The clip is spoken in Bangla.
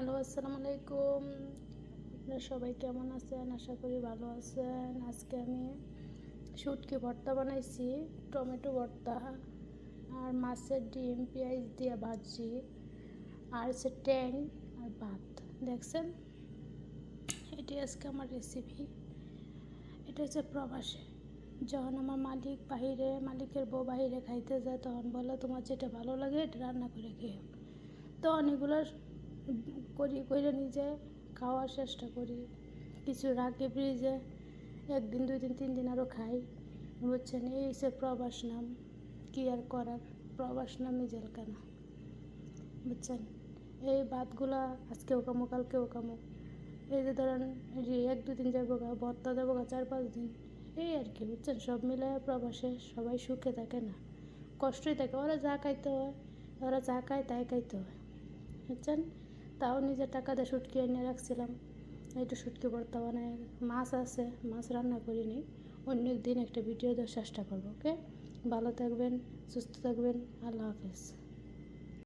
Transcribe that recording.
হ্যালো, আসসালামু আলাইকুম। আপনারা সবাই কেমন আছেন? আশা করি ভালো আছেন। আজকে আমি শুটকি ভর্তা বানাইছি, টমেটো ভর্তা আর মাছের ডিম পেঁয়াজ দিয়ে ভাজি আর হচ্ছে ট্যাং আর ভাত। দেখছেন, এটি আজকে আমার রেসিপি। এটা হচ্ছে প্রবাসে যখন আমার মালিকের বউ বাহিরে খাইতে যায়, তখন বলে তোমার যেটা ভালো লাগে এটা রান্না করে খেও। তখন এগুলো করে নিজে খাওয়ার চেষ্টা করি। কিছু রাখি ফ্রিজে, একদিন 2 দিন 3 দিন আরও খাই। বুঝছেন, এই হচ্ছে প্রবাস নাম। কী আর করার, প্রবাস নামই জেলখানা। বুঝছেন, এই ভাতগুলা আজকেও কামো কালকেও কামো। এই যে ধরেন, এই যে 1-2 দিন যাবো গা, ভর্তা দেবো গা 4-5 দিন, এই আর কি। বুঝছেন, সব মিলে প্রবাসে সবাই সুখে থাকে না, কষ্টই থাকে। ওরা যা খাইতে হয়, ওরা যা খায় তাই খাইতে হয়। বুঝছেন, তাও নিজের টাকা দিয়ে শুটকি এনে রাখছিলাম, একটু শুটকি ভর্তা বানায়। মাছ আছে, মাছ রান্না করিনি। অন্য দিন একটা ভিডিও দেওয়ার চেষ্টা করবো। ওকে, ভালো থাকবেন, সুস্থ থাকবেন। আল্লাহ হাফেজ।